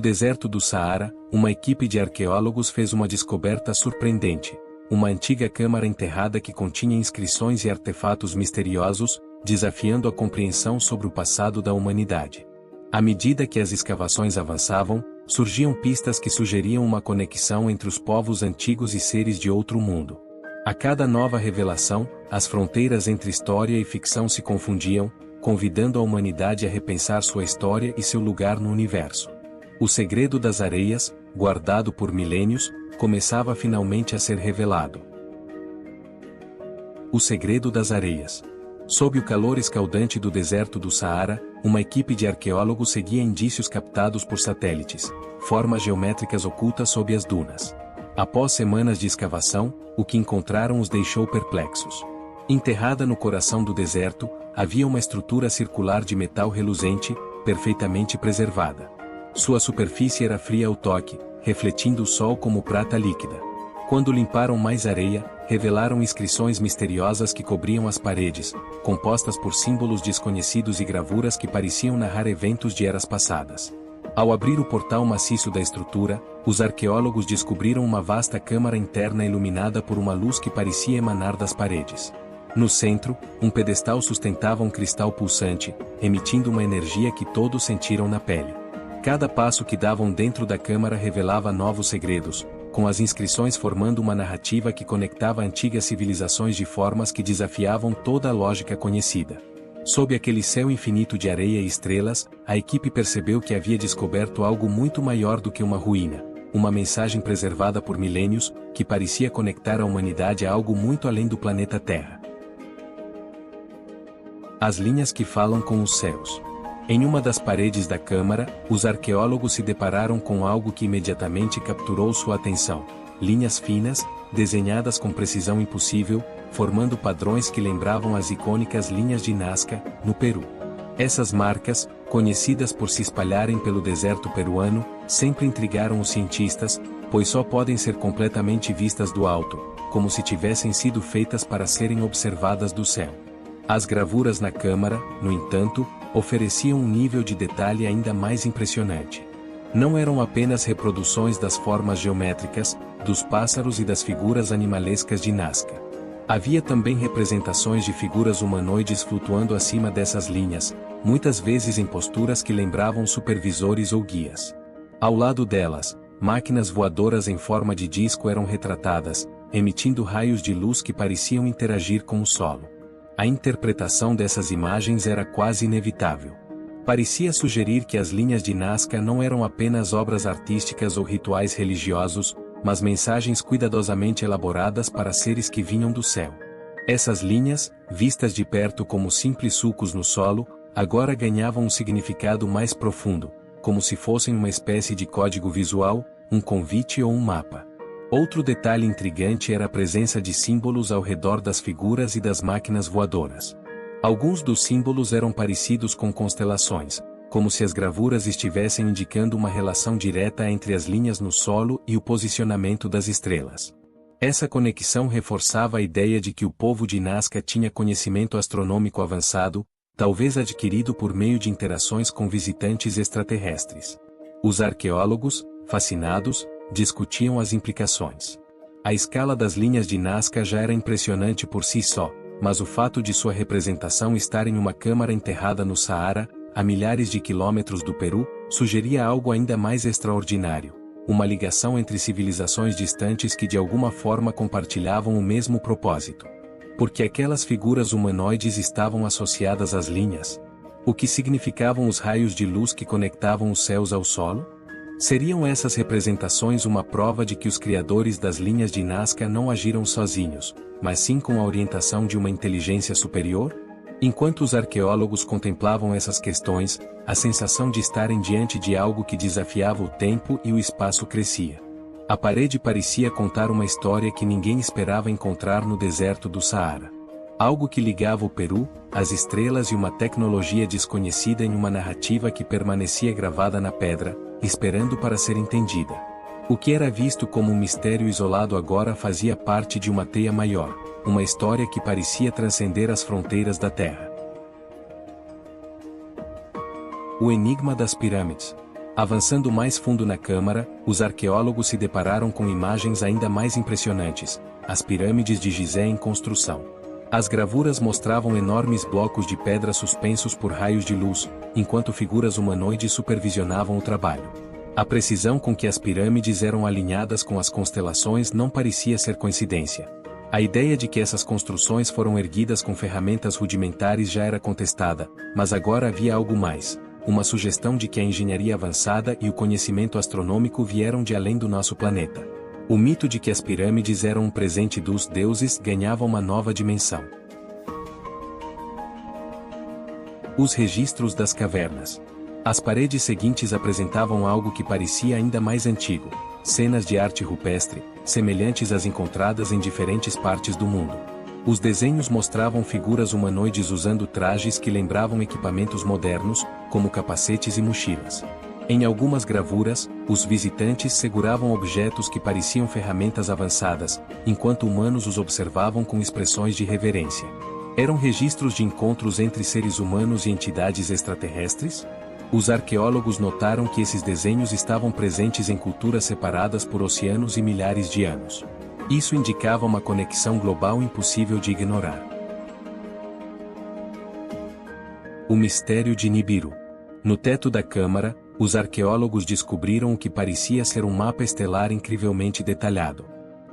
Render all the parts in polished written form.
deserto do Saara, uma equipe de arqueólogos fez uma descoberta surpreendente. Uma antiga câmara enterrada que continha inscrições e artefatos misteriosos, desafiando a compreensão sobre o passado da humanidade. À medida que as escavações avançavam, surgiam pistas que sugeriam uma conexão entre os povos antigos e seres de outro mundo. A cada nova revelação, as fronteiras entre história e ficção se confundiam, convidando a humanidade a repensar sua história e seu lugar no universo. O segredo das areias, guardado por milênios, começava finalmente a ser revelado. O segredo das areias. Sob o calor escaldante do deserto do Saara, uma equipe de arqueólogos seguia indícios captados por satélites, formas geométricas ocultas sob as dunas. Após semanas de escavação, o que encontraram os deixou perplexos. Enterrada no coração do deserto, havia uma estrutura circular de metal reluzente, perfeitamente preservada. Sua superfície era fria ao toque, refletindo o sol como prata líquida. Quando limparam mais areia, revelaram inscrições misteriosas que cobriam as paredes, compostas por símbolos desconhecidos e gravuras que pareciam narrar eventos de eras passadas. Ao abrir o portal maciço da estrutura, os arqueólogos descobriram uma vasta câmara interna iluminada por uma luz que parecia emanar das paredes. No centro, um pedestal sustentava um cristal pulsante, emitindo uma energia que todos sentiram na pele. Cada passo que davam dentro da câmara revelava novos segredos, com as inscrições formando uma narrativa que conectava antigas civilizações de formas que desafiavam toda a lógica conhecida. Sob aquele céu infinito de areia e estrelas, a equipe percebeu que havia descoberto algo muito maior do que uma ruína, uma mensagem preservada por milênios, que parecia conectar a humanidade a algo muito além do planeta Terra. As linhas que falam com os céus. Em uma das paredes da câmara, os arqueólogos se depararam com algo que imediatamente capturou sua atenção. Linhas finas, desenhadas com precisão impossível, formando padrões que lembravam as icônicas linhas de Nazca, no Peru. Essas marcas, conhecidas por se espalharem pelo deserto peruano, sempre intrigaram os cientistas, pois só podem ser completamente vistas do alto, como se tivessem sido feitas para serem observadas do céu. As gravuras na câmara, no entanto, ofereciam um nível de detalhe ainda mais impressionante. Não eram apenas reproduções das formas geométricas, dos pássaros e das figuras animalescas de Nazca. Havia também representações de figuras humanoides flutuando acima dessas linhas, muitas vezes em posturas que lembravam supervisores ou guias. Ao lado delas, máquinas voadoras em forma de disco eram retratadas, emitindo raios de luz que pareciam interagir com o solo. A interpretação dessas imagens era quase inevitável. Parecia sugerir que as linhas de Nazca não eram apenas obras artísticas ou rituais religiosos, mas mensagens cuidadosamente elaboradas para seres que vinham do céu. Essas linhas, vistas de perto como simples sulcos no solo, agora ganhavam um significado mais profundo, como se fossem uma espécie de código visual, um convite ou um mapa. Outro detalhe intrigante era a presença de símbolos ao redor das figuras e das máquinas voadoras. Alguns dos símbolos eram parecidos com constelações, como se as gravuras estivessem indicando uma relação direta entre as linhas no solo e o posicionamento das estrelas. Essa conexão reforçava a ideia de que o povo de Nazca tinha conhecimento astronômico avançado, talvez adquirido por meio de interações com visitantes extraterrestres. Os arqueólogos, fascinados, discutiam as implicações. A escala das linhas de Nazca já era impressionante por si só, mas o fato de sua representação estar em uma câmara enterrada no Saara, a milhares de quilômetros do Peru, sugeria algo ainda mais extraordinário, uma ligação entre civilizações distantes que de alguma forma compartilhavam o mesmo propósito. Porque aquelas figuras humanoides estavam associadas às linhas? O que significavam os raios de luz que conectavam os céus ao solo? Seriam essas representações uma prova de que os criadores das linhas de Nazca não agiram sozinhos, mas sim com a orientação de uma inteligência superior? Enquanto os arqueólogos contemplavam essas questões, a sensação de estarem diante de algo que desafiava o tempo e o espaço crescia. A parede parecia contar uma história que ninguém esperava encontrar no deserto do Saara. Algo que ligava o Peru, as estrelas e uma tecnologia desconhecida em uma narrativa que permanecia gravada na pedra, esperando para ser entendida. O que era visto como um mistério isolado agora fazia parte de uma teia maior, uma história que parecia transcender as fronteiras da Terra. O enigma das pirâmides. Avançando mais fundo na câmara, os arqueólogos se depararam com imagens ainda mais impressionantes: as pirâmides de Gizé em construção. As gravuras mostravam enormes blocos de pedra suspensos por raios de luz, enquanto figuras humanoides supervisionavam o trabalho. A precisão com que as pirâmides eram alinhadas com as constelações não parecia ser coincidência. A ideia de que essas construções foram erguidas com ferramentas rudimentares já era contestada, mas agora havia algo mais: uma sugestão de que a engenharia avançada e o conhecimento astronômico vieram de além do nosso planeta. O mito de que as pirâmides eram um presente dos deuses ganhava uma nova dimensão. Os registros das cavernas. As paredes seguintes apresentavam algo que parecia ainda mais antigo: cenas de arte rupestre, semelhantes às encontradas em diferentes partes do mundo. Os desenhos mostravam figuras humanoides usando trajes que lembravam equipamentos modernos, como capacetes e mochilas. Em algumas gravuras, os visitantes seguravam objetos que pareciam ferramentas avançadas, enquanto humanos os observavam com expressões de reverência. Eram registros de encontros entre seres humanos e entidades extraterrestres? Os arqueólogos notaram que esses desenhos estavam presentes em culturas separadas por oceanos e milhares de anos. Isso indicava uma conexão global impossível de ignorar. O mistério de Nibiru. No teto da câmara, os arqueólogos descobriram o que parecia ser um mapa estelar incrivelmente detalhado.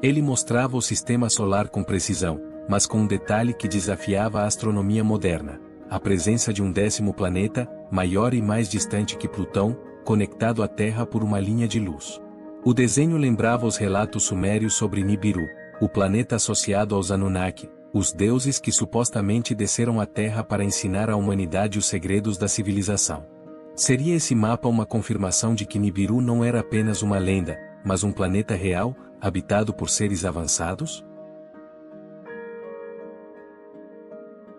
Ele mostrava o sistema solar com precisão, mas com um detalhe que desafiava a astronomia moderna: a presença de um 10º planeta, maior e mais distante que Plutão, conectado à Terra por uma linha de luz. O desenho lembrava os relatos sumérios sobre Nibiru, o planeta associado aos Anunnaki, os deuses que supostamente desceram à Terra para ensinar à humanidade os segredos da civilização. Seria esse mapa uma confirmação de que Nibiru não era apenas uma lenda, mas um planeta real, habitado por seres avançados?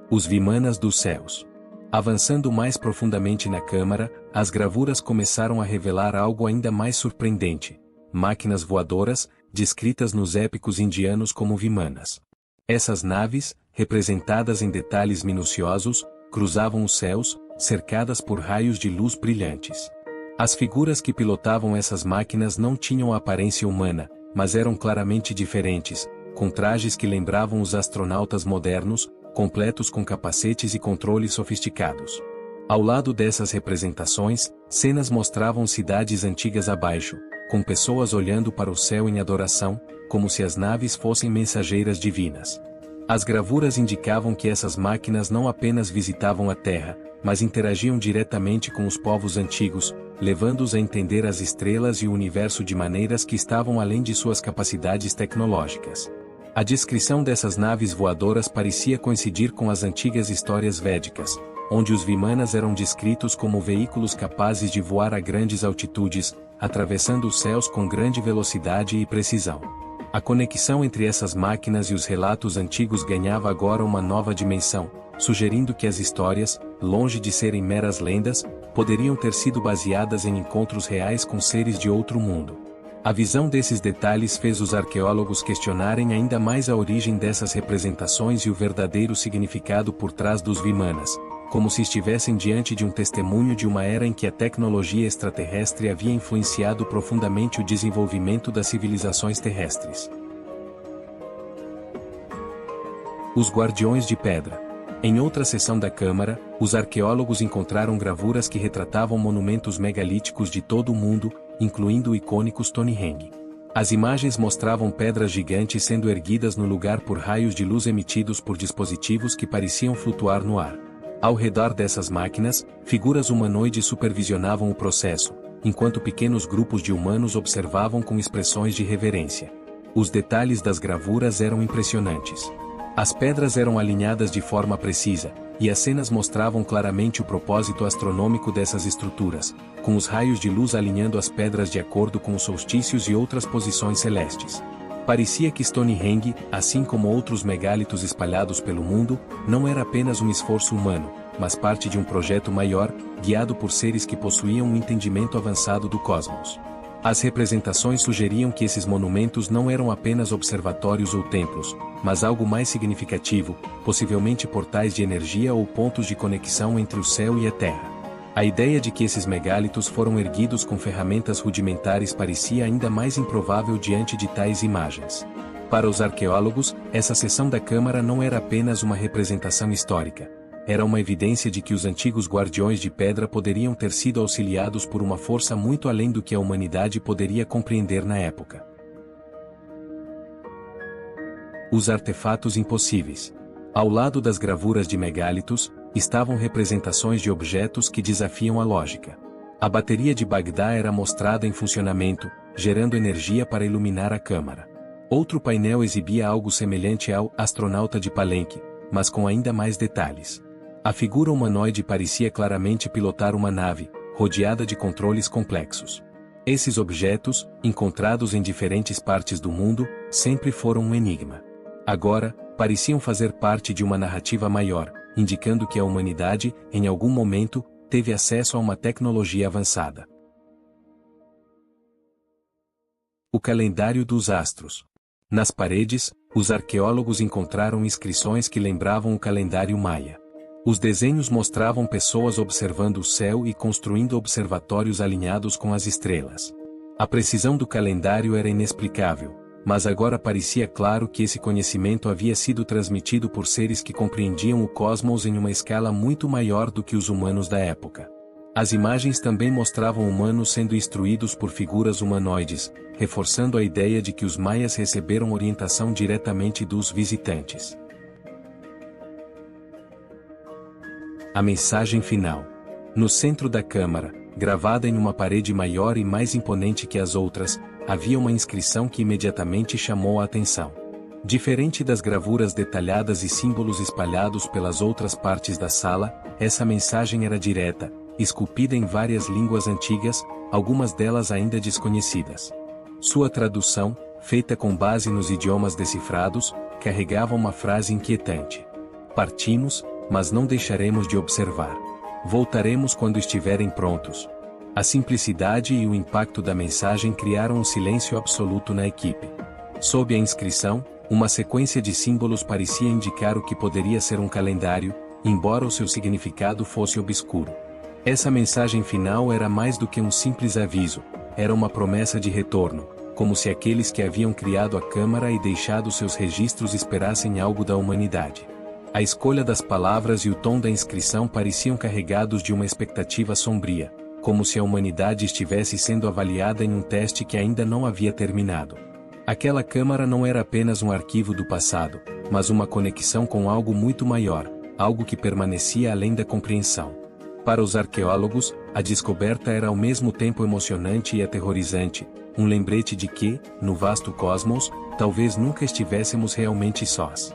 Os Vimanas dos céus. Avançando mais profundamente na câmara, as gravuras começaram a revelar algo ainda mais surpreendente: máquinas voadoras, descritas nos épicos indianos como Vimanas. Essas naves, representadas em detalhes minuciosos, cruzavam os céus, cercadas por raios de luz brilhantes. As figuras que pilotavam essas máquinas não tinham a aparência humana, mas eram claramente diferentes, com trajes que lembravam os astronautas modernos, completos com capacetes e controles sofisticados. Ao lado dessas representações, cenas mostravam cidades antigas abaixo, com pessoas olhando para o céu em adoração, como se as naves fossem mensageiras divinas. As gravuras indicavam que essas máquinas não apenas visitavam a Terra, mas interagiam diretamente com os povos antigos, levando-os a entender as estrelas e o universo de maneiras que estavam além de suas capacidades tecnológicas. A descrição dessas naves voadoras parecia coincidir com as antigas histórias védicas, onde os Vimanas eram descritos como veículos capazes de voar a grandes altitudes, atravessando os céus com grande velocidade e precisão. A conexão entre essas máquinas e os relatos antigos ganhava agora uma nova dimensão, sugerindo que as histórias, longe de serem meras lendas, poderiam ter sido baseadas em encontros reais com seres de outro mundo. A visão desses detalhes fez os arqueólogos questionarem ainda mais a origem dessas representações e o verdadeiro significado por trás dos Vimanas, como se estivessem diante de um testemunho de uma era em que a tecnologia extraterrestre havia influenciado profundamente o desenvolvimento das civilizações terrestres. Os Guardiões de Pedra. Em outra seção da câmara, os arqueólogos encontraram gravuras que retratavam monumentos megalíticos de todo o mundo, incluindo o icônico Stonehenge. As imagens mostravam pedras gigantes sendo erguidas no lugar por raios de luz emitidos por dispositivos que pareciam flutuar no ar. Ao redor dessas máquinas, figuras humanoides supervisionavam o processo, enquanto pequenos grupos de humanos observavam com expressões de reverência. Os detalhes das gravuras eram impressionantes. As pedras eram alinhadas de forma precisa, e as cenas mostravam claramente o propósito astronômico dessas estruturas, com os raios de luz alinhando as pedras de acordo com os solstícios e outras posições celestes. Parecia que Stonehenge, assim como outros megálitos espalhados pelo mundo, não era apenas um esforço humano, mas parte de um projeto maior, guiado por seres que possuíam um entendimento avançado do cosmos. As representações sugeriam que esses monumentos não eram apenas observatórios ou templos, mas algo mais significativo, possivelmente portais de energia ou pontos de conexão entre o céu e a terra. A ideia de que esses megálitos foram erguidos com ferramentas rudimentares parecia ainda mais improvável diante de tais imagens. Para os arqueólogos, essa seção da câmara não era apenas uma representação histórica. Era uma evidência de que os antigos guardiões de pedra poderiam ter sido auxiliados por uma força muito além do que a humanidade poderia compreender na época. Os artefatos impossíveis. Ao lado das gravuras de megálitos, estavam representações de objetos que desafiam a lógica. A bateria de Bagdá era mostrada em funcionamento, gerando energia para iluminar a câmara. Outro painel exibia algo semelhante ao astronauta de Palenque, mas com ainda mais detalhes. A figura humanoide parecia claramente pilotar uma nave, rodeada de controles complexos. Esses objetos, encontrados em diferentes partes do mundo, sempre foram um enigma. Agora, pareciam fazer parte de uma narrativa maior, indicando que a humanidade, em algum momento, teve acesso a uma tecnologia avançada. O calendário dos astros. Nas paredes, os arqueólogos encontraram inscrições que lembravam o calendário maia. Os desenhos mostravam pessoas observando o céu e construindo observatórios alinhados com as estrelas. A precisão do calendário era inexplicável, mas agora parecia claro que esse conhecimento havia sido transmitido por seres que compreendiam o cosmos em uma escala muito maior do que os humanos da época. As imagens também mostravam humanos sendo instruídos por figuras humanoides, reforçando a ideia de que os maias receberam orientação diretamente dos visitantes. A mensagem final. No centro da câmara, gravada em uma parede maior e mais imponente que as outras, havia uma inscrição que imediatamente chamou a atenção. Diferente das gravuras detalhadas e símbolos espalhados pelas outras partes da sala, essa mensagem era direta, esculpida em várias línguas antigas, algumas delas ainda desconhecidas. Sua tradução, feita com base nos idiomas decifrados, carregava uma frase inquietante. Partimos, mas não deixaremos de observar. Voltaremos quando estiverem prontos. A simplicidade e o impacto da mensagem criaram um silêncio absoluto na equipe. Sob a inscrição, uma sequência de símbolos parecia indicar o que poderia ser um calendário, embora o seu significado fosse obscuro. Essa mensagem final era mais do que um simples aviso, era uma promessa de retorno, como se aqueles que haviam criado a câmara e deixado seus registros esperassem algo da humanidade. A escolha das palavras e o tom da inscrição pareciam carregados de uma expectativa sombria, como se a humanidade estivesse sendo avaliada em um teste que ainda não havia terminado. Aquela câmara não era apenas um arquivo do passado, mas uma conexão com algo muito maior, algo que permanecia além da compreensão. Para os arqueólogos, a descoberta era ao mesmo tempo emocionante e aterrorizante, um lembrete de que, no vasto cosmos, talvez nunca estivéssemos realmente sós.